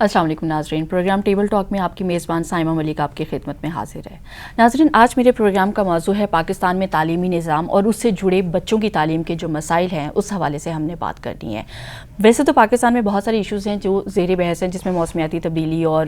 السلام علیکم ناظرین، پروگرام ٹیبل ٹاک میں آپ کی میزبان سائمہ ملک آپ کی خدمت میں حاضر ہے۔ ناظرین، آج میرے پروگرام کا موضوع ہے پاکستان میں تعلیمی نظام اور اس سے جڑے بچوں کی تعلیم کے جو مسائل ہیں اس حوالے سے ہم نے بات کرنی ہے۔ ویسے تو پاکستان میں بہت سارے ایشوز ہیں جو زیر بحث ہیں، جس میں موسمیاتی تبدیلی اور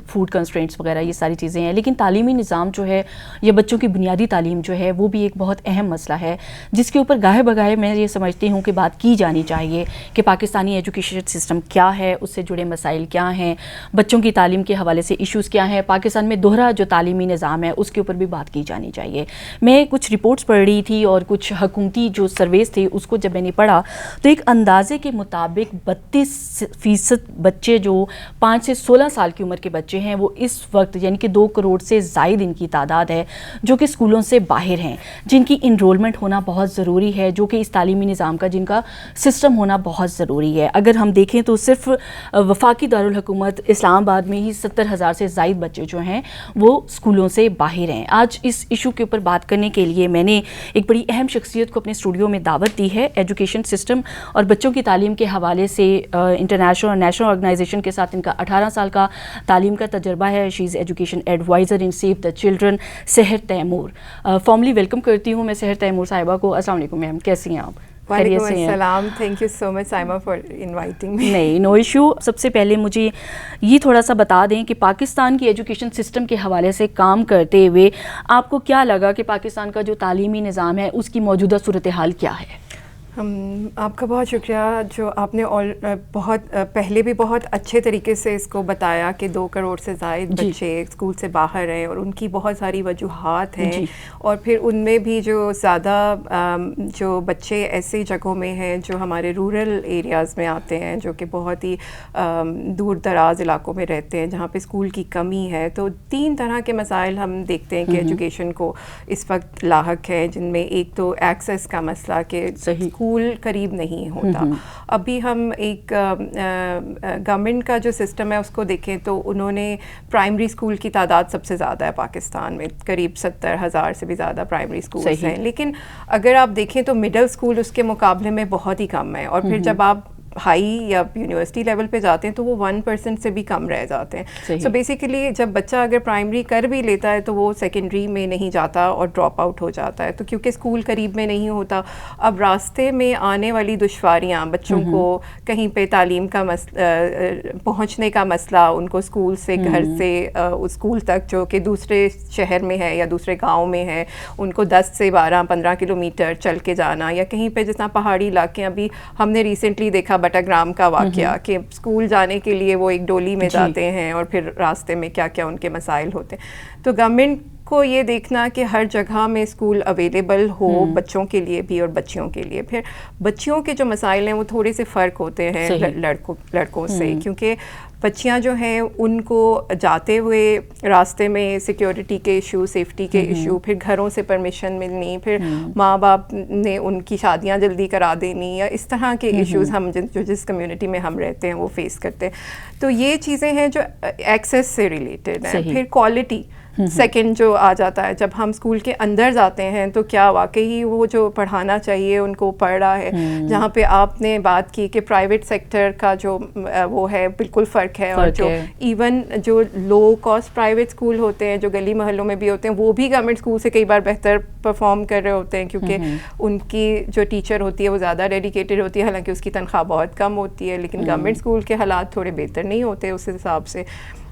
فوڈ کنسٹرینٹس وغیرہ یہ ساری چیزیں ہیں، لیکن تعلیمی نظام جو ہے یا بچوں کی بنیادی تعلیم جو ہے وہ بھی ایک بہت اہم مسئلہ ہے، جس کے اوپر گاہے بگاہے میں یہ سمجھتی ہوں کہ بات کی جانی چاہیے کہ پاکستانی ایجوکیشن سسٹم کیا ہے، اس سے جڑے مسائل کیا ہیں، بچوں کی تعلیم کے حوالے سے ایشوز کیا ہیں، پاکستان میں دوہرا جو تعلیمی نظام ہے اس کے اوپر بھی بات کی جانی چاہیے۔ میں کچھ رپورٹس پڑھ رہی تھی اور کچھ حکومتی جو سرویز تھے اس کو جب میں نے پڑھا تو ایک اندازے کے مطابق 32% بچے جو 5 سے 16 سال کی عمر کے بچے ہیں وہ اس وقت یعنی کہ 2 کروڑ سے زائد ان کی تعداد ہے جو کہ اسکولوں سے باہر ہیں، جن کی انرولمنٹ ہونا بہت ضروری ہے، جو کہ اس تعلیمی نظام کا جن کا سسٹم ہونا بہت ضروری ہے۔ اگر ہم دیکھیں تو صرف وفاقی دارالحکومت اسلام آباد میں ہی 70,000 سے زائد بچے جو ہیں وہ اسکولوں سے باہر ہیں۔ آج اس ایشو کے اوپر بات کرنے کے لیے میں نے ایک بڑی اہم شخصیت کو اپنے اسٹوڈیو میں دعوت دی ہے۔ ایجوکیشن سسٹم اور بچوں کی تعلیم کے حوالے سے انٹرنیشنل اور نیشنل آرگنائزیشن کے ساتھ ان کا 18 سال کا تعلیم کا تجربہ ہے۔ She is education adviser in Save the Children, Sehar Taimur. Formally welcome کرتی ہوں میں سحر تیمور صاحبہ کو۔ السلام علیکم میم، کیسی ہیں آپ؟ وعلیکم السلام، thank you so much Saima for inviting me. نہیں، نو ایشو۔ سب سے پہلے مجھے یہ تھوڑا سا بتا دیں کہ پاکستان کی ایجوکیشن سسٹم کے حوالے سے کام کرتے ہوئے آپ کو کیا لگا کہ پاکستان کا جو تعلیمی نظام ہے اس کی موجودہ صورتحال کیا ہے؟ آپ کا بہت شکریہ جو آپ نے بہت پہلے بھی بہت اچھے طریقے سے اس کو بتایا کہ 2 کروڑ سے زائد بچے اسکول سے باہر ہیں اور ان کی بہت ساری وجوہات ہیں، اور پھر ان میں بھی جو زیادہ جو بچے ایسی جگہوں میں ہیں جو ہمارے رورل ایریاز میں آتے ہیں، جو کہ بہت ہی دور دراز علاقوں میں رہتے ہیں جہاں پہ اسکول کی کمی ہے۔ تو 3 طرح کے مسائل ہم دیکھتے ہیں کہ ایجوکیشن کو اس وقت لاحق ہے، جن میں ایک تو ایکسیس کا مسئلہ کہ اسکول قریب نہیں ہوتا۔ ابھی ہم ایک گورنمنٹ کا جو سسٹم ہے اس کو دیکھیں تو انہوں نے پرائمری اسکول کی تعداد سب سے زیادہ ہے پاکستان میں، قریب 70,000 سے بھی زیادہ پرائمری اسکولز ہیں، لیکن اگر آپ دیکھیں تو مڈل اسکول اس کے مقابلے میں بہت ہی کم ہے، اور پھر جب آپ ہائی یا یونیورسٹی لیول پہ جاتے ہیں تو وہ 1% سے بھی کم رہ جاتے ہیں۔ سو بیسیکلی جب بچہ اگر پرائمری کر بھی لیتا ہے تو وہ سیکنڈری میں نہیں جاتا اور ڈراپ آؤٹ ہو جاتا ہے، تو کیونکہ اسکول قریب میں نہیں ہوتا۔ اب راستے میں آنے والی دشواریاں، بچوں کو کہیں پہ تعلیم کا پہنچنے کا مسئلہ، ان کو اسکول سے گھر سے اسکول تک جو کہ دوسرے شہر میں ہے یا دوسرے گاؤں میں ہے، ان کو 10 سے 12-15 کلومیٹر چل کے جانا، یا کہیں پہ جس طرح پہاڑی علاقے، ابھی ہم نے ریسنٹلی دیکھا بٹاگرام کا واقعہ کہ اسکول جانے کے لیے وہ ایک ڈولی میں جاتے ہیں اور پھر راستے میں کیا کیا ان کے مسائل ہوتے ہیں۔ تو گورنمنٹ کو یہ دیکھنا کہ ہر جگہ میں اسکول اویلیبل ہو بچوں کے لیے بھی اور بچیوں کے لیے۔ پھر بچیوں کے جو مسائل ہیں وہ تھوڑے سے فرق ہوتے ہیں لڑکوں سے، کیونکہ بچیاں جو ہیں ان کو جاتے ہوئے راستے میں سیکیورٹی کے ایشو، سیفٹی کے ایشو، پھر گھروں سے پرمیشن ملنی، پھر ماں باپ نے ان کی شادیاں جلدی کرا دینی، یا اس طرح کے ایشوز ہم جس کمیونٹی میں ہم رہتے ہیں وہ فیس کرتے ہیں۔ تو یہ چیزیں ہیں جو ایکسیس سے ریلیٹڈ ہیں۔ پھر کوالٹی سیکنڈ جو آ جاتا ہے، جب ہم اسکول کے اندر جاتے ہیں تو کیا واقعی وہ جو پڑھانا چاہیے ان کو پڑھ رہا ہے؟ جہاں پہ آپ نے بات کی کہ پرائیویٹ سیکٹر کا جو وہ ہے بالکل فرق ہے، اور جو ایون جو لو کاسٹ پرائیویٹ اسکول ہوتے ہیں جو گلی محلوں میں بھی ہوتے ہیں وہ بھی گورنمنٹ اسکول سے کئی بار بہتر پرفارم کر رہے ہوتے ہیں، کیونکہ ان کی جو ٹیچر ہوتی ہے وہ زیادہ ڈیڈیکیٹڈ ہوتی ہے، حالانکہ اس کی تنخواہ بہت کم ہوتی ہے، لیکن گورنمنٹ اسکول کے حالات تھوڑے بہتر نہیں ہوتے اس حساب سے۔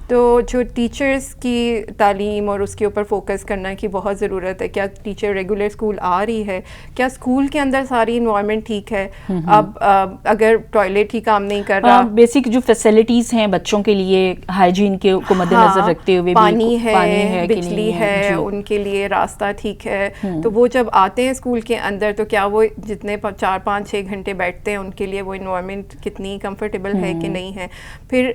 تو جو ٹیچرز کی تعلیم اور اس کے اوپر فوکس کرنا کی بہت ضرورت ہے۔ کیا ٹیچر ریگولر اسکول آ رہی ہے؟ کیا اسکول کے اندر ساری انوائرمنٹ ٹھیک ہے؟ اب اگر ٹوائلٹ ہی کام نہیں کر رہا، بیسک جو فیسلٹیز ہیں بچوں کے لیے ہائیجین کے کو مد نظر رکھتے ہوئے، پانی ہے، بجلی ہے، ان کے لیے راستہ ٹھیک ہے، تو وہ جب آتے ہیں اسکول کے اندر تو کیا وہ جتنے 4-5-6 گھنٹے بیٹھتے ہیں ان کے لیے وہ انوائرمنٹ کتنی کمفرٹیبل ہے کہ نہیں ہے؟ پھر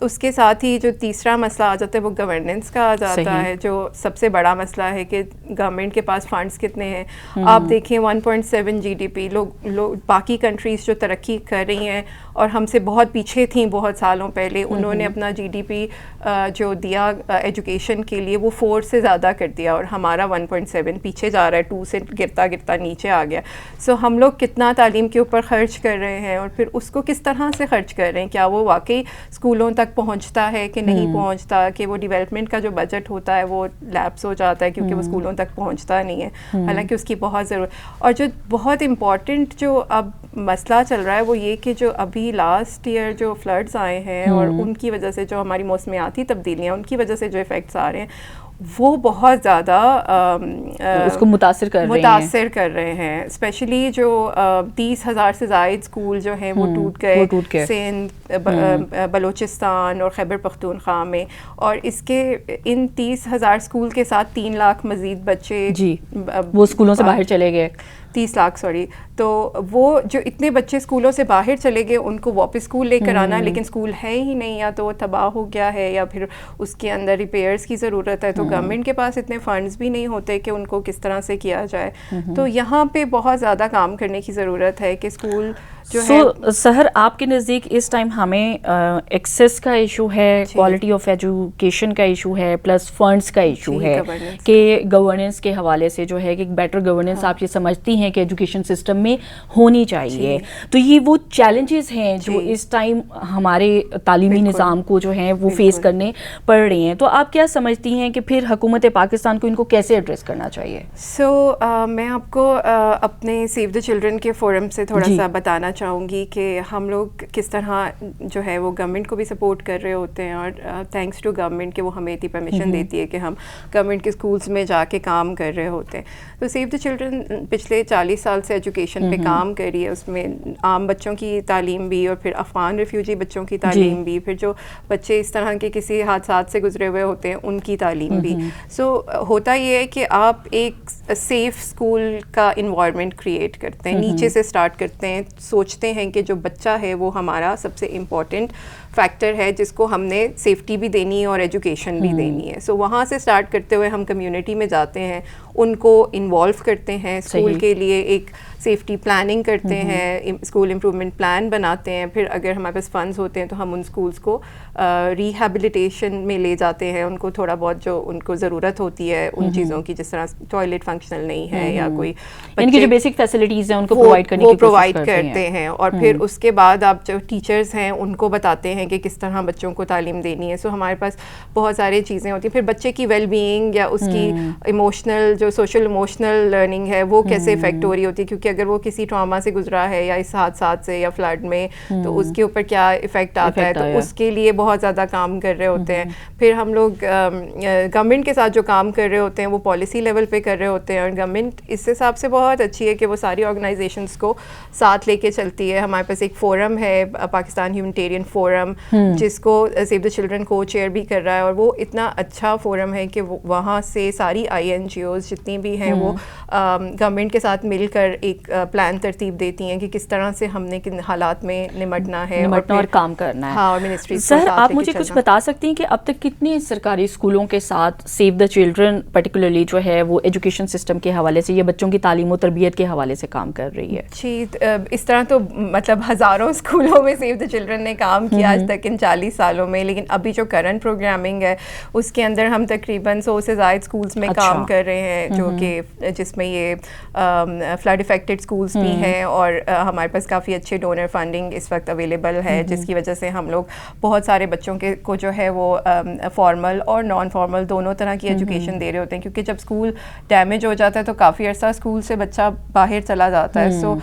اس کے ساتھ ہی جو تیسرا مسئلہ آ جاتا ہے وہ گورننس کا آ جاتا ہے, جو سب سے بڑا مسئلہ ہے کہ گورنمنٹ کے پاس فنڈس کتنے ہیں. آپ دیکھیں 1.7 GDP, لوگ باقی کنٹریز جو ترقی کر رہی ہیں اور ہم سے بہت پیچھے تھیں بہت سالوں پہلے, انہوں نے اپنا GDP جو دیا ایجوکیشن کے لیے وہ 4 سے زیادہ کر دیا, اور ہمارا 1.7 پیچھے جا رہا ہے, 2 سے گرتا گرتا نیچے آ گیا. سو ہم لوگ کتنا تعلیم کے اوپر خرچ کر رہے ہیں, اور پھر اس کو کس طرح سے خرچ کر رہے ہیں, کیا وہ واقعی اسکولوں تک پہنچتا ہے کہ نہیں پہنچتا, کہ وہ ڈیولپمنٹ کا جو بجٹ ہوتا ہے وہ لیپس ہو جاتا ہے کیونکہ وہ اسکولوں تک پہنچتا نہیں ہے, حالانکہ اس کی بہت ضرورت. اور جو بہت امپورٹنٹ جو اب مسئلہ چل رہا ہے وہ یہ کہ جو ابھی لاسٹ ایئر جو فلڈز آئے ہیں اور ان کی وجہ سے جو ہماری موسمیاتی تبدیلیاں ان کی وجہ سے جو افیکٹس آ رہے ہیں وہ بہت زیادہ اس کو متاثر کر رہے ہیں. اسپیشلی جو 30,000 سے زائد اسکول جو ہیں وہ ٹوٹ گئے سندھ, بلوچستان اور خیبر پختونخوا میں, اور اس کے ان 30,000 اسکول کے ساتھ 3 لاکھ مزید بچے وہ اسکولوں سے باہر چلے گئے. 30 لاکھ سوری. تو وہ جو اتنے بچے اسکولوں سے باہر چلے گئے ان کو واپس اسکول لے کر آنا, لیکن اسکول ہے ہی نہیں, یا تو وہ تباہ ہو گیا ہے یا پھر اس کے اندر ریپیئرز کی ضرورت ہے, تو گورنمنٹ کے پاس اتنے فنڈز بھی نہیں ہوتے کہ ان کو کس طرح سے کیا جائے. تو یہاں پہ بہت زیادہ کام کرنے کی ضرورت ہے کہ اسکول جو ہے. سحر, آپ کے نزدیک اس ٹائم ہمیں ایکسیس کا ایشو ہے, کوالٹی آف ایجوکیشن کا ایشو ہے, پلس فنڈس کا ایشو ہے, کہ گورننس کے حوالے سے جو ہے کہ بیٹر گورننس آپ یہ سمجھتی ہیں کہ ایجوکیشن سسٹم میں ہونی چاہیے. تو یہ وہ چیلنجز ہیں جو اس ٹائم ہمارے تعلیمی نظام کو جو ہیں وہ فیس کرنے پڑ رہی ہیں. تو آپ کیا سمجھتی ہیں کہ پھر حکومت پاکستان کو ان کو کیسے ایڈریس کرنا چاہیے؟ میں آپ کو اپنے سیو دا چلڈرن کے فورم سے تھوڑا سا بتانا چاہوں گی کہ ہم لوگ کس طرح جو ہے وہ گورنمنٹ کو بھی سپورٹ کر رہے ہوتے ہیں, اور تھینکس ٹو گورنمنٹ کہ وہ ہمیں اتنی پرمیشن دیتی ہے کہ ہم گورنمنٹ کے اسکولس میں جا کے کام کر رہے ہوتے ہیں. تو سیو دا چلڈرن پچھلے 40 سال سے ایجوکیشن پہ کام کر رہی ہے, اس میں عام بچوں کی تعلیم بھی اور پھر افغان ریفیوجی بچوں کی تعلیم بھی, پھر جو بچے اس طرح کے کسی حادثات سے گزرے ہوئے ہوتے ہیں ان کی تعلیم بھی. سو ہوتا یہ ہے کہ آپ ایک سیف اسکول کا انوائرمنٹ کریٹ کرتے ہیں, نیچے سے اسٹارٹ کرتے ہیں, سوچتے ہیں کہ جو بچہ ہے وہ ہمارا سب سے امپورٹنٹ فیکٹر ہے جس کو ہم نے سیفٹی بھی دینی ہے اور ایجوکیشن بھی دینی ہے. سو وہاں سے اسٹارٹ کرتے ہوئے ہم کمیونٹی میں جاتے ہیں, ان کو انوالو کرتے ہیں, اسکول کے لیے ایک سیفٹی پلاننگ کرتے ہیں, اسکول امپرومنٹ پلان بناتے ہیں. پھر اگر ہمارے پاس فنڈز ہوتے ہیں تو ہم ان اسکولس کو ریہیبلیٹیشن میں لے جاتے ہیں, ان کو تھوڑا بہت جو ان کو ضرورت ہوتی ہے ان چیزوں کی, جس طرح ٹوائلٹ فنکشنل نہیں ہے یا کوئی ان کی جو بیسک فیسلٹیز ہیں ان کو پرووائڈ کرنے کی پرووائڈ کرتے ہیں. اور پھر اس کے بعد آپ جو ٹیچرز ہیں ان کو بتاتے ہیں کہ کس طرح بچوں کو تعلیم دینی ہے. سو ہمارے پاس بہت ساری چیزیں ہوتی ہیں. پھر بچے کی ویل بینگ یا اس کی ایموشنل جو سوشل ایموشنل لرننگ ہے وہ کیسے افیکٹ ہو رہی ہوتی ہے, کیونکہ اگر وہ کسی ٹراما سے گزرا ہے یا اس حادثات سے یا فلڈ میں تو اس کے اوپر کیا افیکٹ آتا ہے, تو اس کے لیے بہت زیادہ کام کر رہے ہوتے ہیں. پھر ہم لوگ گورنمنٹ کے ساتھ جو کام کر رہے ہوتے ہیں وہ پالیسی لیول پہ کر رہے ہوتے ہیں, اور گورنمنٹ اس حساب سے بہت اچھی ہے کہ وہ ساری آرگنائزیشنس کو ساتھ لے کے چلتی ہے. ہمارے پاس ایک فورم ہے پاکستان ہیومنٹیرین فورم جس کو سیو دا چلڈرن کو چیئر بھی کر رہا ہے, اور وہ اتنا اچھا فورم ہے کہ وہاں سے ساری INGOs جتنی بھی ہیں وہ گورنمنٹ کے ساتھ مل کر ایک پلان ترتیب دیتی ہیں کہ کس طرح سے ہم نے کن حالات میں نمٹنا ہے اور کام کرنا ہے. ہاں, اور منسٹری. سر, آپ مجھے کچھ بتا سکتی ہیں کہ اب تک کتنے سرکاری اسکولوں کے ساتھ سیو دا چلڈرن پرٹیکولرلی جو ہے وہ ایجوکیشن سسٹم کے حوالے سے یا بچوں کی تعلیم و تربیت کے حوالے سے کام کر رہی ہے؟ جی, اس طرح تو مطلب ہزاروں اسکولوں میں سیو دا چلڈرن نے کام کیا آج تک ان 40 سالوں میں, لیکن ابھی جو کرنٹ پروگرامنگ ہے اس کے اندر ہم تقریباً 100 سے زائد اسکولس میں کام کر رہے ہیں, جو کہ جس میں یہ فلڈ افیکٹڈ اسکولس بھی ہیں, اور ہمارے پاس کافی اچھے ڈونر فنڈنگ اس وقت اویلیبل ہے, جس کی وجہ سے ہم لوگ بہت سارے بچوں کو جو ہے وہ فارمل اور نان فارمل دونوں طرح کی ایجوکیشن دے رہے ہوتے ہیں, کیونکہ جب اسکول ڈیمیج ہو جاتا ہے تو کافی عرصہ اسکول سے بچہ باہر چلا جاتا ہے. سو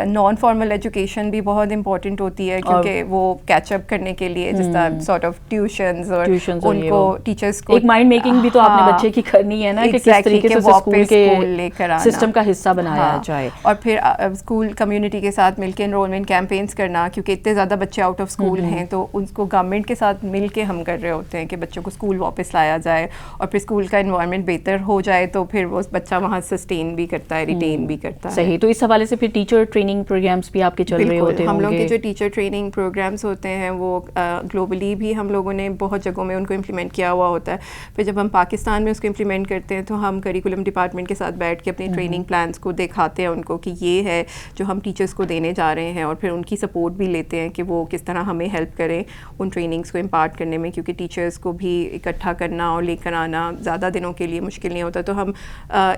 نان فارمل ایجوکیشن بھی بہت امپورٹنٹ ہوتی ہے, کیونکہ وہ کیچ اپ کرنے کے لیے جس طرح سارٹ آف ٹیوشنز اور ان کو ٹیچرز کو ایک مائنڈ میکنگ بھی تو آپ نے بچے کی کرنی ہے نا, کہ کس طریقے سے اسکول کے سسٹم کا حصہ بنایا جائے. اور پھر اسکول کمیونٹی کے ساتھ مل کے انرولمنٹ کیمپینز کرنا, کیونکہ اتنے زیادہ بچے آؤٹ آف اسکول ہیں, تو ان کو گورنمنٹ کے ساتھ مل کے ہم کر رہے ہوتے ہیں کہ بچوں کو اسکول واپس لایا جائے, اور پھر اسکول کا انوائرمنٹ بہتر ہو جائے تو پھر وہ بچہ وہاں سسٹین بھی کرتا ہے, ریٹین بھی کرتا ہے. صحیح. تو اس حوالے سے پھر ٹیچر ٹریننگ پروگرامس بھی آپ کے چل رہے ہوتے ہیں؟ ہم لوگ کے جو ٹیچر ٹریننگ پروگرامس ہوتے ہیں وہ گلوبلی بھی ہم لوگوں نے بہت جگہوں میں ان کو امپلیمنٹ کیا ہوا ہوتا ہے. پھر جب ہم پاکستان میں اس کو امپلیمنٹ کرتے ہیں تو ہم کریکولم ڈپارٹمنٹ کے ساتھ بیٹھ کے اپنے ٹریننگ پلانس کو دکھاتے ہیں ان کو کہ یہ ہے جو ہم ٹیچرس کو دینے جا رہے ہیں, اور پھر ان کی سپورٹ بھی لیتے ہیں کہ وہ کس طرح ہمیں ہیلپ کریں ان ٹریننگس کو امپارٹ کرنے میں, کیونکہ ٹیچرس کو بھی اکٹھا کرنا اور لے کر آنا زیادہ دنوں کے لیے مشکل نہیں ہوتا. تو ہم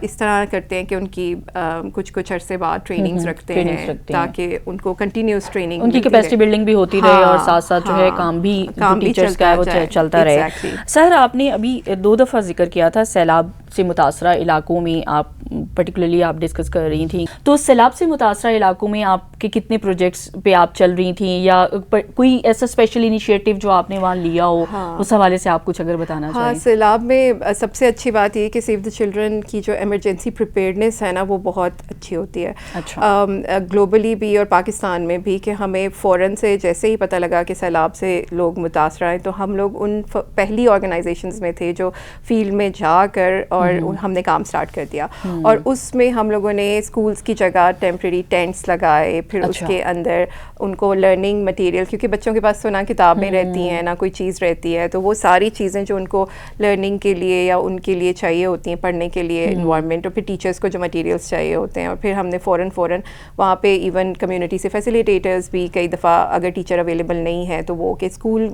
اس طرح کرتے ہیں کہ ان کی کچھ عرصے بعد ٹریننگز رکھتے ہیں تاکہ ان کو کنٹینیوس ٹریننگ, ان کی کیپیسٹی بلڈنگ بھی ہوتی رہے اور ساتھ ساتھ جو ہے کام بھی ٹیچرز کا ہے وہ چلتا رہے. سر آپ نے ابھی 2 دفعہ ذکر کیا تھا سیلاب سے متاثرہ علاقوں میں آپ پرٹیکولرلی آپ ڈسکس کر رہی تھیں, تو سیلاب سے متاثرہ علاقوں میں آپ کے کتنے پروجیکٹس پہ آپ چل رہی تھیں, یا کوئی ایسا اسپیشل انیشیٹو جو آپ نے وہاں لیا ہو اس حوالے سے آپ کچھ اگر بتانا چاہیں؟ ہاں, سیلاب میں سب سے اچھی بات یہ کہ سیو دا چلڈرن کی جو ایمرجنسی پریپیئرڈنیس ہے نا وہ بہت اچھی ہوتی ہے گلوبلی بھی اور پاکستان میں بھی, کہ ہمیں فوراً سے جیسے ہی پتہ لگا کہ سیلاب سے لوگ متاثر ہیں تو ہم لوگ ان پہلی آرگنائزیشنز میں تھے جو فیلڈ میں جا کر اور ہم نے کام سٹارٹ کر دیا. اور اس میں ہم لوگوں نے اسکولس کی جگہ ٹیمپریری ٹینٹس لگائے, پھر اس کے اندر ان کو لرننگ مٹیریل, کیونکہ بچوں کے پاس تو نہ کتابیں رہتی ہیں نہ کوئی چیز رہتی ہے, تو وہ ساری چیزیں جو ان کو لرننگ کے لیے یا ان کے لیے چاہیے ہوتی ہیں پڑھنے کے لیے انوائرمنٹ, اور پھر ٹیچرس کو جو مٹیریلس چاہیے ہوتے ہیں, اور پھر ہم نے فوراً وہاں پہ ایون کمیونٹی سے فیسیلیٹیٹرز بھی کئی دفعہ اگر ٹیچر اویلیبل نہیں ہے تو وہ کہ اسکول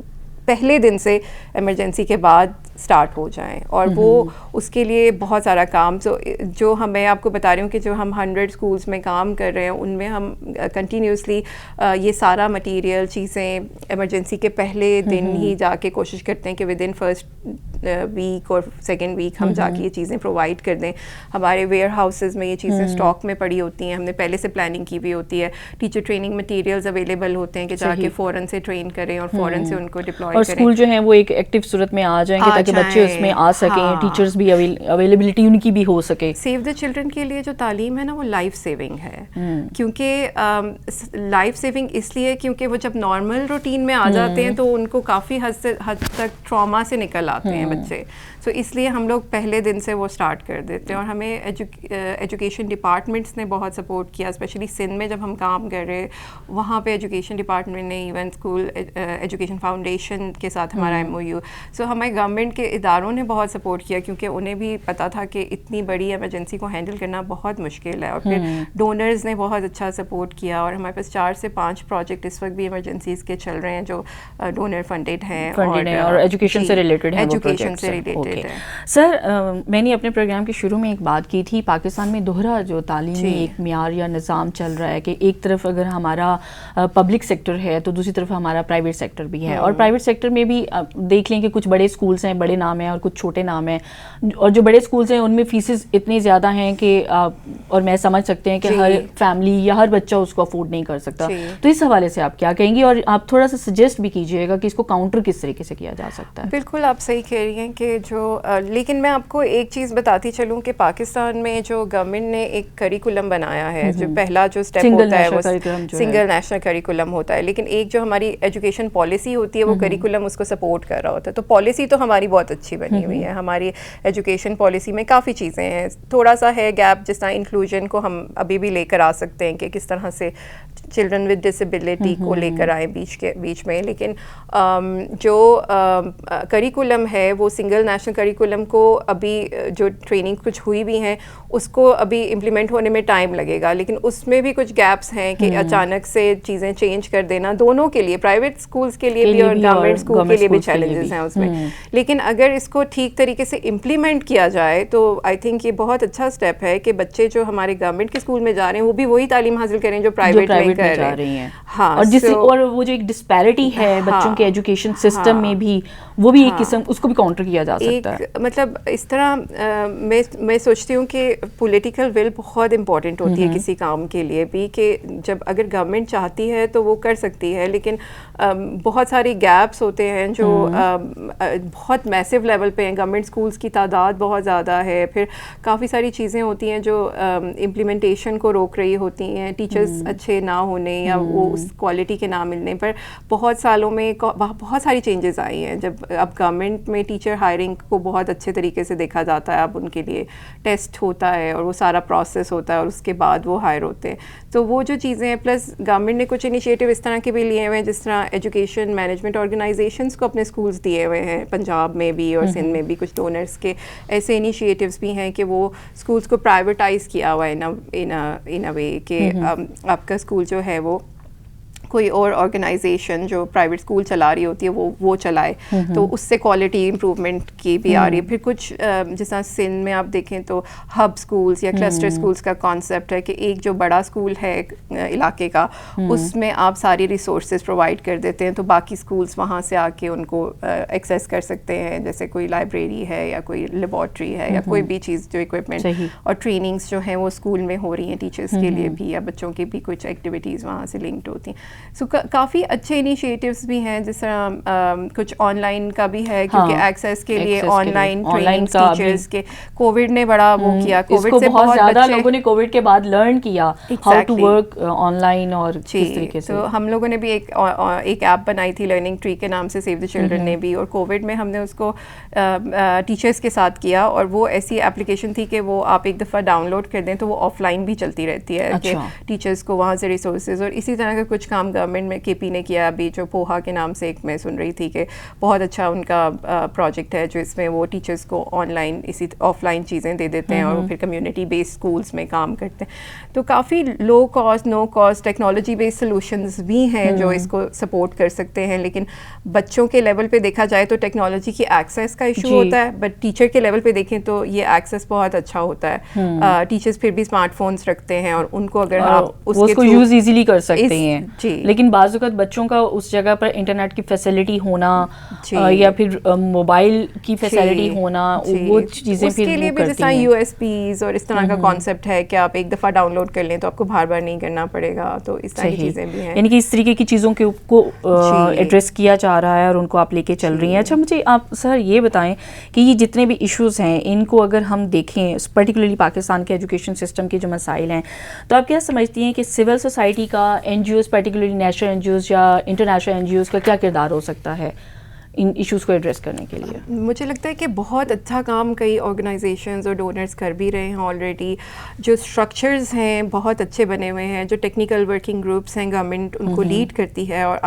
پہلے دن سے ایمرجنسی کے بعد اسٹارٹ ہو جائیں, اور وہ اس کے لیے بہت سارا کام جو میں آپ کو بتا رہی ہوں کہ جو ہم 100 اسکولس میں کام کر رہے ہیں ان میں ہم کنٹینیوسلی یہ سارا مٹیریل چیزیں ایمرجنسی کے پہلے دن ہی جا کے کوشش کرتے ہیں کہ ود ان فرسٹ ویک اور سیکنڈ ویک ہم جا کے یہ چیزیں پرووائڈ کر دیں. ہمارے ویئر ہاؤسز میں یہ چیزیں اسٹاک میں پڑی ہوتی ہیں, ہم نے پہلے سے پلاننگ کی ہوئی ہوتی ہے, ٹیچر ٹریننگ مٹیریلز اویلیبل ہوتے ہیں کہ جا کے فوراً سے ٹرین کریں اور فوراً سے ان کو ڈپلوائے اور اسکول جو ہیں وہ ایک ایکٹیو صورت میں آ جائیں گے تاکہ بچے اس میں آ سکیں, ٹیچرز بھی اویلیبلٹی ان کی بھی ہو سکے. سیو دا چلڈرن کے لیے جو تعلیم ہے نا وہ لائف سیونگ ہے, کیونکہ لائف سیونگ اس لیے کیونکہ وہ جب نارمل روٹین میں آ جاتے ہیں تو ان کو کافی حد تک ٹراما سے نکل آتے ہیں بچے, سو اس لیے ہم لوگ پہلے دن سے وہ اسٹارٹ کر دیتے ہیں. اور ہمیں ایجوکیشن ڈپارٹمنٹس نے بہت سپورٹ کیا, اسپیشلی سندھ میں جب ہم کام کر رہے وہاں پہ ایجوکیشن ڈپارٹمنٹ نے ایون اسکول ایجوکیشن فاؤنڈیشن کے ساتھ ہمارا MOU, سو ہمیں گورنمنٹ کے اداروں نے بہت سپورٹ کیا کیونکہ انہیں بھی پتہ تھا کہ اتنی بڑی ایمرجنسی کو ہینڈل کرنا بہت مشکل ہے. اور پھر ڈونرز نے بہت اچھا سپورٹ کیا, اور ہمارے پاس 4 سے 5 پروجیکٹ اس وقت بھی ایمرجنسیز کے چل رہے ہیں جو ڈونر فنڈیڈ ہیں اور ایجوکیشن سے ریلیٹڈ ہیں. ایجوکیشن سے ریلیٹڈ ہے. سر میں نے اپنے پروگرام کے شروع میں ایک بات کی تھی, پاکستان میں دوہرا جو تعلیمی ایک معیار یا نظام چل رہا ہے کہ ایک طرف اگر ہمارا پبلک سیکٹر ہے تو دوسری طرف ہمارا پرائیویٹ سیکٹر بھی ہے, اور پرائیویٹ سیکٹر میں بھی دیکھ لیں کہ کچھ بڑے اسکولس ہیں, بڑے نام ہیں, اور کچھ چھوٹے نام ہیں, اور جو بڑے اسکولس ہیں ان میں فیسز اتنی زیادہ ہیں کہ اور میں سمجھ سکتے ہیں کہ ہر فیملی یا ہر بچہ اس کو افورڈ نہیں کر سکتا. تو اس حوالے سے آپ کیا کہیں گی, اور آپ تھوڑا سا سجیسٹ بھی کیجیے گا کہ اس کو کاؤنٹر کس طریقے سے کیا جا سکتا ہے؟ بالکل آپ صحیح کہہ رہی ہیں کہ جو لیکن میں آپ کو ایک چیز بتاتی چلوں کہ پاکستان میں جو گورنمنٹ نے ایک کریکولم بنایا ہے, جو پہلا جو اسٹیپ ہوتا ہے وہ سنگل نیشنل کریکولم ہوتا ہے, لیکن ایک جو ہماری ایجوکیشن پالیسی ہوتی ہے وہ کریکولم اس کو سپورٹ کر رہا ہوتا ہے. تو پالیسی تو ہماری بہت اچھی بنی ہوئی ہے, ہماری ایجوکیشن پالیسی میں کافی چیزیں ہیں, تھوڑا سا ہے گیپ, جس طرح انکلوژن کو ہم ابھی بھی لے کر آ سکتے ہیں کہ کس طرح سے چلڈرن ود ڈسیبلٹی کو لے کر آئیں بیچ میں, لیکن جو کریکولم ہے وہ سنگل نیشنل کریکولم کو ابھی جو ٹریننگ کچھ ہوئی بھی ہیں اس کو ابھی امپلیمنٹ ہونے میں ٹائم لگے گا, لیکن اس میں بھی کچھ گیپس ہیں کہ اچانک سے چیزیں چینج کر دینا دونوں کے لیے, پرائیویٹ اسکولس کے لیے بھی اور گورنمنٹ اسکول کے لیے بھی چیلنجز ہیں اس میں. لیکن اگر اس کو ٹھیک طریقے سے امپلیمنٹ کیا جائے تو آئی تھنک یہ بہت اچھا اسٹیپ ہے کہ بچے جو ہمارے گورنمنٹ کے اسکول میں جا رہے ہیں وہ بھی وہی تعلیم حاصل کریں جو پرائیویٹ میں کر رہے ہیں. ہاں, اور وہ جو ایک ڈسپیرٹی ہے بچوں کے ایجوکیشن سسٹم میں بھی, وہ بھی ایک قسم اس کو بھی کاؤنٹر کیا جا سکتا ہے. مطلب اس طرح میں سوچتی ہوں کہ پولیٹیکل ول بہت امپورٹنٹ ہوتی ہے کسی کام کے لیے بھی, کہ جب اگر گورنمنٹ چاہتی ہے تو وہ کر سکتی ہے, لیکن بہت ساری گیپس ہوتے ہیں جو بہت میسو لیول پہ ہیں. گورنمنٹ اسکولس کی تعداد بہت زیادہ ہے, پھر کافی ساری چیزیں ہوتی ہیں جو امپلیمنٹیشن کو روک رہی ہوتی ہیں, ٹیچرز اچھے نہ ہونے یا وہ اس کوالٹی کے نہ ملنے پر. بہت سالوں میں بہت ساری چینجز آئی ہیں, جب اب گورنمنٹ میں ٹیچر ہائرنگ کو بہت اچھے طریقے سے دیکھا جاتا ہے. اب ان کے لیے ٹیسٹ ہوتا ہے اور وہ سارا پروسیس ہوتا ہے اور اس کے بعد وہ ہائر ہوتے ہیں. تو وہ جو چیزیں ہیں, پلس گورنمنٹ نے کچھ انیشیٹو اس طرح کے بھی لیے ہوئے ہیں, جس طرح ایجوکیشن مینجمنٹ آرگنائزیشنس کو اپنے اسکولس دیے ہوئے ہیں, پنجاب میں بھی اور سندھ میں بھی کچھ ڈونرس کے ایسے انیشیٹوز بھی ہیں کہ وہ اسکولس کو پرائیویٹائز کیا ہوا ہے ان اے وے کہ آپ کا اسکول جو ہے وہ کوئی اور آرگنائزیشن جو پرائیویٹ اسکول چلا رہی ہوتی ہے وہ چلائے, تو اس سے کوالٹی امپرومنٹ کی بھی آ رہی ہے. پھر کچھ جس طرح سندھ میں آپ دیکھیں تو ہب اسکولس یا کلسٹر اسکولس کا کانسیپٹ ہے کہ ایک جو بڑا اسکول ہے علاقے کا, اس میں آپ ساری ریسورسز پرووائڈ کر دیتے ہیں, تو باقی اسکولس وہاں سے آ کے ان کو ایکسیس کر سکتے ہیں, جیسے کوئی لائبریری ہے یا کوئی لیبارٹری ہے یا کوئی بھی چیز جو اکوپمنٹ اور ٹریننگس جو ہیں وہ اسکول میں ہو رہی ہیں ٹیچرس کے لیے بھی, یا بچوں کی بھی کچھ ایکٹیویٹیز وہاں سے لنکڈ ہوتی ہیں. سو کافی اچھے انیشیٹوز بھی ہیں, جس طرح کچھ آن لائن کا بھی ہے, کیونکہ ایکسیس کے لیے آن لائن ٹریننگز ٹیچرز کے کووڈ نے بڑا وہ کیا. کووڈ سے بہت زیادہ لوگوں نے کووڈ کے بعد لرن کیا how to work online, اور کس طریقے سے. تو ہم لوگوں نے بھی ایک ایپ بنائی تھی لرننگ ٹری کے نام سے, سیو دی چلڈرن نے بھی, اور کووڈ میں ہم نے اس کو ٹیچرس کے ساتھ کیا, اور وہ ایسی اپلیکیشن تھی کہ وہ آپ ایک دفعہ ڈاؤن لوڈ کر دیں تو وہ آف لائن بھی چلتی رہتی ہے کہ ٹیچرس کو وہاں سے ریسورسز. اور اسی طرح کا کچھ کام گورنمنٹ میں کے پی نے کیا ابھی, جو پوہا کے نام سے ایک میں سن رہی تھی کہ بہت اچھا ان کا پروجیکٹ ہے, جو اس میں وہ ٹیچرس کو آن لائن اسی آف لائن چیزیں دے دیتے ہیں اور وہ پھر کمیونٹی بیسڈ اسکولس میں کام کرتے ہیں. تو کافی لو کاسٹ نو کاسٹ ٹیکنالوجی بیسڈ سولوشنز بھی ہیں جو اس کو سپورٹ کر سکتے ہیں. لیکن بچوں کے لیول پہ دیکھا جائے تو ٹیکنالوجی کی ایکسیس کا ایشو ہوتا ہے, بٹ ٹیچر کے لیول پہ دیکھیں تو یہ ایکسیس بہت اچھا ہوتا ہے. ٹیچرس پھر بھی اسمارٹ فونس رکھتے ہیں اور ان کو اگر آپ اس کو یوز ایزیلی کر سکتے ہیں, لیکن بعض اوقات بچوں کا اس جگہ پر انٹرنیٹ کی فیسلٹی ہونا یا پھر موبائل کی فیسلٹی ہونا, وہ چیزیں اس کے لیے بھی جس طرح یو ایس پیز اور اس طرح کا کانسیپٹ ہے کہ آپ ایک دفعہ ڈاؤن لوڈ کر لیں تو آپ کو بار بار نہیں کرنا پڑے گا, تو اس طرح کی چیزیں بھی ہیں. یعنی کہ اس طریقے کی چیزوں کے کو ایڈریس کیا جا رہا ہے اور ان کو آپ لے کے چل رہی ہیں. اچھا مجھے آپ سر یہ بتائیں کہ یہ جتنے بھی ایشوز ہیں ان کو اگر ہم دیکھیں پرٹیکولرلی پاکستان کے ایجوکیشن سسٹم کے جو مسائل ہیں, تو آپ کیا سمجھتی ہیں کہ سول سوسائٹی کا, N G Os particularly national N G Os یا انٹرنیشنل این جی اوز کا کیا کردار ہو سکتا ہے ان ایشوز کو ایڈریس کرنے کے لیے؟ مجھے لگتا ہے کہ بہت اچھا کام کئی آرگنائزیشنز اور ڈونرز کر بھی رہے ہیں آلریڈی. جو اسٹرکچرز ہیں بہت اچھے بنے ہوئے ہیں, جو ٹیکنیکل ورکنگ گروپس ہیں گورنمنٹ ان کو لیڈ کرتی ہے, اور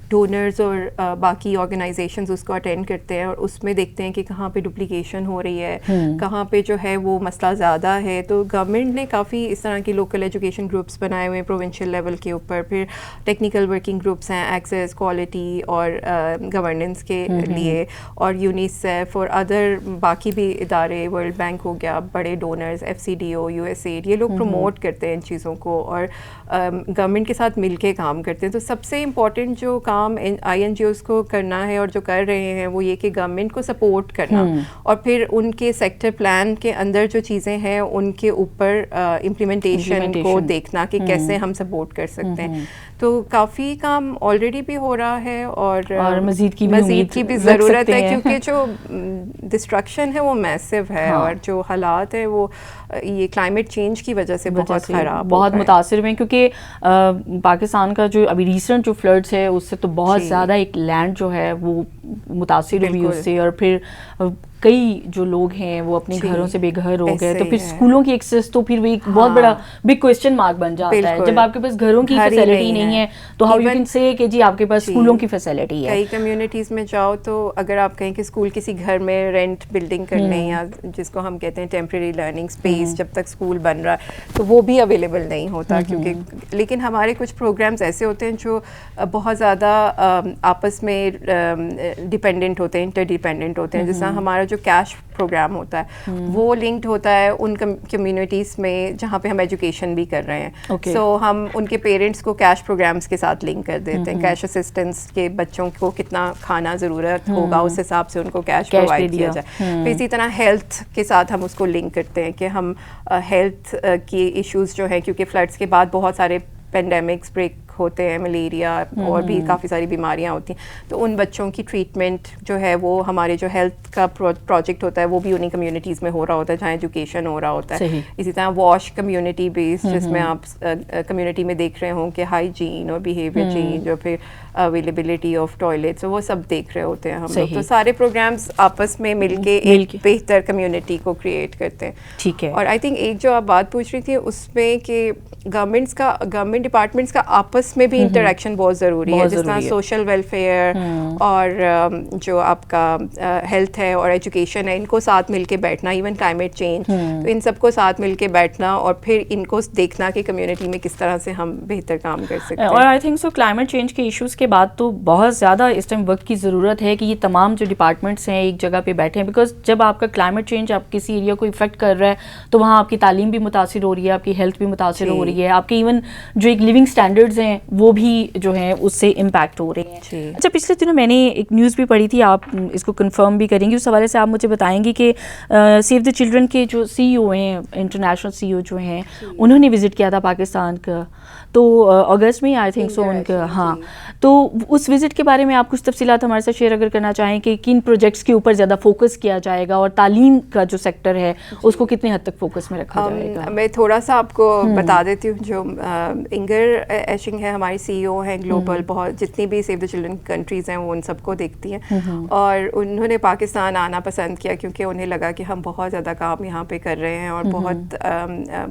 ڈونرز اور باقی آرگنائزیشنز اس کو اٹینڈ کرتے ہیں اور اس میں دیکھتے ہیں کہ کہاں پہ ڈپلیکیشن ہو رہی ہے, کہاں پہ جو ہے وہ مسئلہ زیادہ ہے. تو گورنمنٹ نے کافی اس طرح کے لوکل ایجوکیشن گروپس بنائے ہوئے ہیں پروونشل لیول کے اوپر. پھر ٹیکنیکل ورکنگ گروپس ہیں ایکسیس, کوالٹی اور گورننس کے لیے, اور یونیسیف اور ادر باقی بھی ادارے, ورلڈ بینک ہو گیا, بڑے donors, F C D O, U S aid, یہ لوگ پروموٹ کرتے ہیں ان چیزوں کو اور گورنمنٹ کے ساتھ مل کے کام کرتے ہیں. تو سب سے امپورٹنٹ جو کام آئی این جی اوز کو کرنا ہے اور جو کر رہے ہیں وہ یہ کہ گورنمنٹ کو سپورٹ کرنا, اور پھر ان کے سیکٹر پلان کے اندر جو چیزیں ہیں ان کے اوپر امپلیمنٹیشن کو دیکھنا کہ کیسے ہم سپورٹ کر سکتے ہیں. تو کافی کام آلریڈی بھی ہو رہا ہے اور مزید کی بھی ضرورت ہے, کیونکہ جو ڈسٹرکشن ہے وہ میسو ہے, اور جو حالات ہیں وہ یہ کلائمیٹ چینج کی وجہ سے بہت خراب, بہت متاثر ہوئے ہیں. کیونکہ پاکستان کا جو ابھی ریسنٹ جو فلڈس ہے اس سے تو بہت زیادہ ایک لینڈ جو ہے وہ متاثر ہوئی اس سے, اور پھر کئی جو لوگ ہیں وہ اپنے گھروں سے بے گھر ہو گئے. تو پھر اسکولوں کی ایکسیس تو پھر وہ ایک بہت بڑا بگ کوسچن مارک بن جاتا ہے. جب آپ کے پاس گھروں کی فیسلٹی نہیں ہے تو ہاؤ یو کین سے کہ جی آپ کے پاس اسکولوں کی فیسلٹی ہے. کئی کمیونٹیز میں جاؤ تو اگر آپ کہیں کہ اسکول کسی گھر میں رینٹ بلڈنگ کر لیں, یا جس کو ہم کہتے ہیں ٹیمپریری لرننگ اسپیس, جب تک اسکول بن رہا ہے تو وہ بھی اویلیبل نہیں ہوتا, کیونکہ لیکن ہمارے کچھ پروگرامز ایسے ہوتے ہیں جو بہت زیادہ آپس میں ڈیپینڈنٹ ہوتے ہیں, انٹر ڈیپینڈنٹ ہوتے ہیں. جیسا ہمارا جو کیش پروگرام ہوتا ہے وہ لنکڈ ہوتا ہے ان کمیونٹیز میں جہاں پہ ہم ایجوکیشن بھی کر رہے ہیں. سو ہم ان کے پیرنٹس کو کیش پروگرامز کے ساتھ لنک کر دیتے ہیں. کیش اسسٹنس کے بچوں کو کتنا کھانا ضرورت ہوگا اس حساب سے ان کو کیش پرووائڈ کیا جائے. پھر اسی طرح ہیلتھ کے ساتھ ہم اس کو لنک کرتے ہیں کہ ہم ہیلتھ کی ایشوز جو ہیں, کیونکہ فلڈس کے بعد بہت سارے پینڈیمکس بریک ہوتے ہیں, ملیریا اور بھی کافی ساری بیماریاں ہوتی ہیں, تو ان بچوں کی ٹریٹمنٹ جو ہے وہ ہمارے جو ہیلتھ کا پروجیکٹ ہوتا ہے وہ بھی انہیں کمیونٹیز میں ہو رہا ہوتا ہے جہاں ایجوکیشن ہو رہا ہوتا ہے. اسی طرح واش کمیونٹی بیس, جس میں آپ کمیونٹی میں دیکھ رہے ہوں کہ ہائیجین اور بیہیویئر چینج اور پھر اویلیبلٹی آف ٹوائلٹس, وہ سب دیکھ رہے ہوتے ہیں ہم لوگ. تو سارے پروگرامس آپس میں مل کے ایک بہتر کمیونٹی کو کریٹ کرتے ہیں. ٹھیک ہے. اور آئی تھنک ایک جو آپ بات پوچھ رہی تھی اس میں کہ گورنمنٹ ڈپارٹمنٹس کا آپس میں بھی انٹریکشن بہت ضروری ہے, جس طرح سوشل ویلفیئر اور جو آپ کا ہیلتھ ہے اور ایجوکیشن ہے, ان کو ساتھ مل کے بیٹھنا, ایون کلائمیٹ چینج, تو ان سب کو ساتھ مل کے بیٹھنا اور پھر ان کو دیکھنا کہ کمیونٹی میں کس طرح سے ہم بہتر کام کر سکتے ہیں. اور I think so climate change کے ایشوز کے بعد تو بہت زیادہ اس ٹائم وقت کی ضرورت ہے کہ یہ تمام جو ڈپارٹمنٹس ہیں ایک جگہ پہ بیٹھیں, بیکاز جب آپ کا کلائمیٹ چینج آپ کسی ایریا کو افیکٹ کر رہا ہے تو وہاں آپ کی تعلیم بھی متاثر ہو رہی ہے, آپ کی ہیلتھ بھی متاثر ہو رہی ہے, آپ کے ایون جو ایک لیونگ اسٹینڈرڈز ہیں وہ بھی جو ہیں اس سے امپیکٹ ہو رہے ہیں. اچھا, پچھلے دنوں میں نے ایک نیوز بھی پڑھی تھی, آپ اس کو کنفرم بھی کریں گی, اس حوالے سے آپ مجھے بتائیں گی کہ سیو دا چلڈرن کے جو سی ای او ہیں, انٹرنیشنل سی ای او جو ہیں, انہوں نے وزٹ کیا تھا پاکستان کا, تو اگست میں آئی تھنک سو ان کا. ہاں, تو اس وزٹ کے بارے میں آپ کچھ تفصیلات ہمارے ساتھ شیئر اگر کرنا چاہیں کہ کن پروجیکٹس کے اوپر زیادہ فوکس کیا جائے گا اور تعلیم کا جو سیکٹر ہے اس کو کتنے حد تک فوکس میں رکھا جائے گا. میں تھوڑا سا آپ کو بتا دیتی ہوں. جو انگر ایشنگ ہے ہماری سی ای او ہیں گلوبل, بہت جتنی بھی سیو دا چلڈرن کنٹریز ہیں وہ ان سب کو دیکھتی ہیں, اور انہوں نے پاکستان آنا پسند کیا کیونکہ انہیں لگا کہ ہم بہت زیادہ کام یہاں پہ کر رہے ہیں اور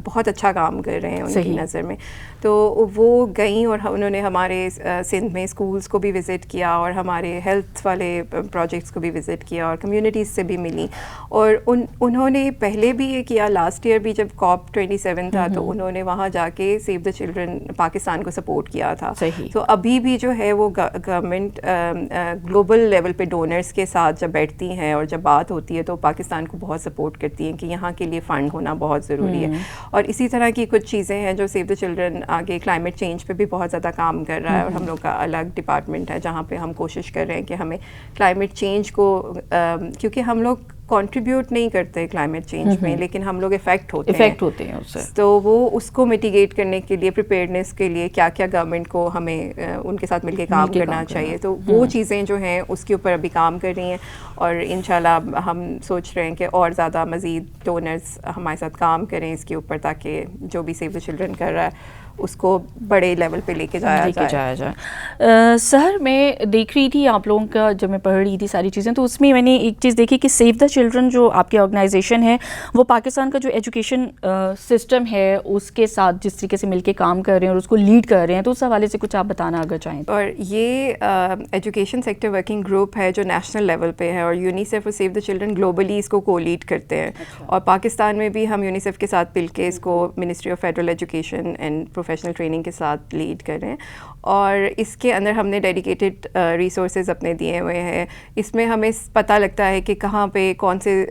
بہت اچھا کام کر رہے ہیں ان کی نظر میں. تو وہ گئیں اور انہوں نے ہمارے سندھ میں اسکولس کو بھی وزٹ کیا اور ہمارے ہیلتھ والے پروجیکٹس کو بھی وزٹ کیا اور کمیونٹیز سے بھی ملی. اور انہوں نے پہلے بھی یہ کیا, لاسٹ ایئر بھی جب COP27 تھا تو انہوں نے وہاں جا کے سیو دا چلڈرن پاکستان کو سپورٹ کیا تھا. تو ابھی بھی جو ہے وہ گورنمنٹ گلوبل لیول پہ ڈونرس کے ساتھ جب بیٹھتی ہیں اور جب بات ہوتی ہے تو پاکستان کو بہت سپورٹ کرتی ہیں کہ یہاں کے لیے فنڈ ہونا بہت ضروری ہے. اور اسی طرح کی کچھ چیزیں ہیں جو سیو دا چلڈرن آگے کلائمیٹ چینج پہ بھی بہت زیادہ کام کر رہا ہے, اور ہم لوگ کا الگ ڈپارٹمنٹ ہے جہاں پہ ہم کوشش کر رہے ہیں کہ ہمیں کلائمیٹ چینج کو, کیونکہ ہم لوگ کنٹریبیوٹ نہیں کرتے کلائمیٹ چینج میں, لیکن ہم لوگ افیکٹ ہوتے ہیں اس سے. تو وہ اس کو میٹیگیٹ کرنے کے لیے, پریپیئرنیس کے لیے کیا کیا گورنمنٹ کو ہمیں ان کے ساتھ مل کے کام کرنا چاہیے. تو وہ چیزیں جو ہیں اس کے اوپر ابھی کام کر رہی ہیں, اور انشاءاللہ ہم سوچ رہے ہیں کہ اور زیادہ مزید ڈونرز ہمارے ساتھ کام کریں اس کے اوپر, تاکہ جو بھی سیو دا چلڈرن کر رہا ہے اس کو بڑے لیول پہ لے کے جایا جائے. سر میں دیکھ رہی تھی آپ لوگوں کا, جب میں پڑھ رہی تھی ساری چیزیں, تو اس میں نے ایک چیز دیکھی کہ سیو دا چلڈرن جو آپ کی آرگنائزیشن ہے وہ پاکستان کا جو ایجوکیشن سسٹم ہے اس کے ساتھ جس طریقے سے مل کے کام کر رہے ہیں اور اس کو لیڈ کر رہے ہیں, تو اس حوالے سے کچھ آپ بتانا اگر چاہیں. اور یہ ایجوکیشن سیکٹر ورکنگ گروپ ہے جو نیشنل لیول پہ ہے, اور یونیسیف اور سیو دا چلڈرن گلوبلی اس کو لیڈ کرتے ہیں. اور پاکستان میں بھی ہم یونیسیف کے ساتھ مل کے اس کو ministry of federal education and professional training کے ساتھ لیڈ کر رہے ہیں. اور اس کے اندر ہم نے ڈیڈیکیٹڈ ریسورسز اپنے دیے ہوئے ہیں. اس میں ہمیں پتہ لگتا ہے کہ کہاں پہ کون سے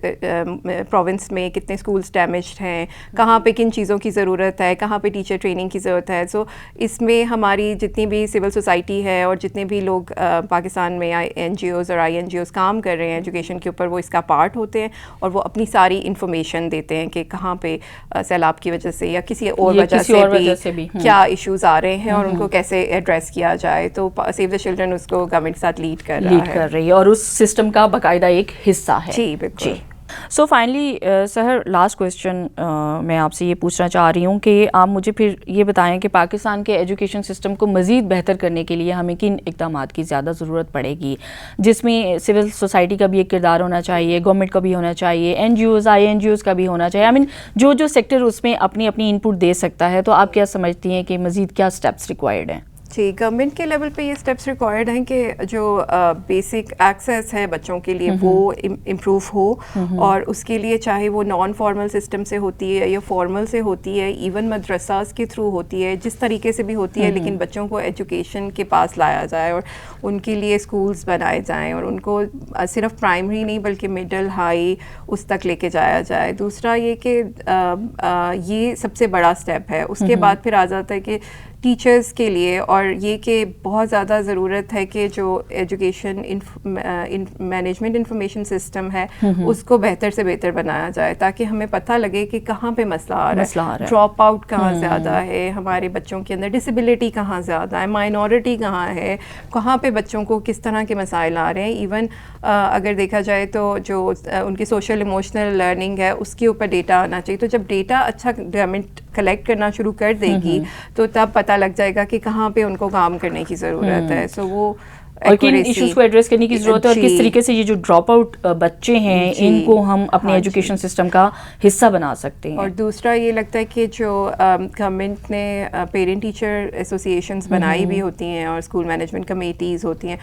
پروونس میں کتنے اسکولس ڈیمیجڈ ہیں, کہاں پہ کن چیزوں کی ضرورت ہے, کہاں پہ ٹیچر ٹریننگ کی ضرورت ہے. سو اس میں ہماری جتنی بھی سول سوسائٹی ہے اور جتنے بھی لوگ پاکستان میں NGOs اور INGOs کام کر رہے ہیں ایجوکیشن کے اوپر, وہ اس کا پارٹ ہوتے ہیں اور وہ اپنی ساری انفارمیشن دیتے ہیں کہ کہاں پہ سیلاب کی وجہ سے یا کسی اور وجہ سے بھی کیا ایشوز آ رہے ہیں اور ان کو کیسے ایڈریس کیا جائے. تو سیو دا چلڈرن اس کو گورنمنٹ کے ساتھ لیڈ کر رہی ہے اور اس سسٹم کا باقاعدہ ایک حصہ ہے. جی بالکل. سو فائنلی سر, لاسٹ کویسچن میں آپ سے یہ پوچھنا چاہ رہی ہوں کہ آپ مجھے پھر یہ بتائیں کہ پاکستان کے ایجوکیشن سسٹم کو مزید بہتر کرنے کے لیے ہمیں کن اقدامات کی زیادہ ضرورت پڑے گی, جس میں سول سوسائٹی کا بھی ایک کردار ہونا چاہیے, گورنمنٹ کا بھی ہونا چاہیے, NGOs INGOs کا بھی ہونا چاہیے, آئی مین جو سیکٹر اس میں اپنی ان پٹ دے سکتا ہے. تو آپ کیا سمجھتی ہیں کہ مزید کیا اسٹیپس ریکوائرڈ ہیں؟ جی, گورنمنٹ کے لیول پہ یہ اسٹیپس ریکوائرڈ ہیں کہ جو بیسک ایکسیس ہے بچوں کے لیے وہ امپروو ہو, اور اس کے لیے چاہے وہ نان فارمل سسٹم سے ہوتی ہے یا فارمل سے ہوتی ہے, ایون مدرساز کے تھرو ہوتی ہے, جس طریقے سے بھی ہوتی ہے, لیکن بچوں کو ایجوکیشن کے پاس لایا جائے اور ان کے لیے اسکولس بنائے جائیں اور ان کو صرف پرائمری نہیں بلکہ مڈل ہائی اس تک لے کے جایا جائے. دوسرا یہ کہ یہ سب سے بڑا اسٹیپ ہے. اس کے بعد پھر آ جاتا ہے کہ ٹیچرز کے لیے، اور یہ کہ بہت زیادہ ضرورت ہے کہ جو ایجوکیشن مینجمنٹ انفارمیشن سسٹم ہے اس کو بہتر سے بہتر بنایا جائے، تاکہ ہمیں پتہ لگے کہ کہاں پہ مسئلہ آ رہا ہے، ڈراپ آؤٹ کہاں زیادہ ہے، ہمارے بچوں کے اندر ڈسیبلٹی کہاں زیادہ ہے، مائنورٹی کہاں ہے، کہاں پہ بچوں کو کس طرح کے مسائل آ رہے ہیں. ایون اگر دیکھا جائے تو جو ان کی سوشل ایموشنل لرننگ ہے اس کے اوپر ڈیٹا آنا چاہیے. تو جب ڈیٹا اچھا گورنمنٹ کلیکٹ کرنا شروع کر دے گی تو تب پتہ لگ جائے گا کہ کہاں پہ ان کو کام کرنے کی ضرورت ہے. سو وہ اور کن ایشوز کو ایڈریس کرنے کی ضرورت ہے، اور کس طریقے سے یہ جو ڈراپ آؤٹ بچے ہیں ان کو ہم اپنے ایجوکیشن سسٹم کا حصہ بنا سکتے ہیں. اور دوسرا یہ لگتا ہے کہ جو گورنمنٹ نے پیرنٹ ٹیچر ایسوسیشنز بنائی بھی ہوتی ہیں اور اسکول مینجمنٹ کمیٹیز ہوتی ہیں،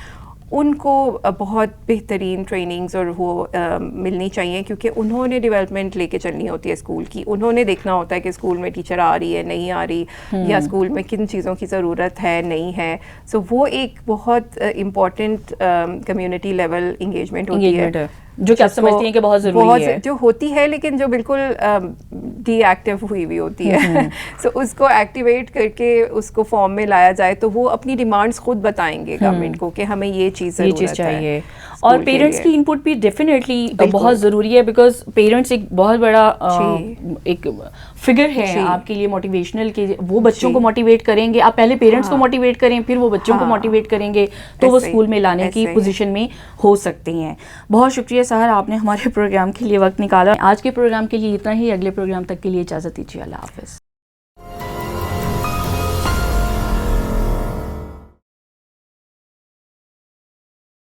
ان کو بہت بہترین ٹریننگز اور وہ ملنی چاہیے، کیونکہ انہوں نے ڈیولپمنٹ لے کے چلنی ہوتی ہے اسکول کی. انہوں نے دیکھنا ہوتا ہے کہ اسکول میں ٹیچر آ رہی ہے نہیں آ رہی، یا اسکول میں کن چیزوں کی ضرورت ہے نہیں ہے. سو وہ ایک بہت امپورٹنٹ کمیونٹی لیول انگیجمنٹ ہوتی ہے جو کہ آپ سمجھتی ہیں کہ بہت ضروری ہے، جو ہوتی ہے لیکن جو بالکل ڈی ایکٹیو ہوئی ہوئی ہوتی ہے. سو اس کو ایکٹیویٹ کر کے اس کو فارم میں لایا جائے تو وہ اپنی ڈیمانڈس خود بتائیں گے گورنمنٹ کو کہ ہمیں یہ چیز چاہیے. اور پیرنٹس کی انپٹ بھی ڈیفینیٹلی بہت ضروری ہے، بیکاز پیرنٹس ایک بہت بڑا ایک فگر ہے آپ کے لیے موٹیویشنل، کہ وہ بچوں کو موٹیویٹ کریں گے. آپ پہلے پیرنٹس کو موٹیویٹ کریں پھر وہ بچوں کو موٹیویٹ کریں گے تو وہ اسکول میں لانے کی پوزیشن میں ہو سکتی ہیں. بہت شکریہ سحر، آپ نے ہمارے پروگرام کے لیے وقت نکالا. آج کے پروگرام کے لیے اتنا ہی. اگلے پروگرام تک کے لیے اجازت دیجیے. اللہ حافظ.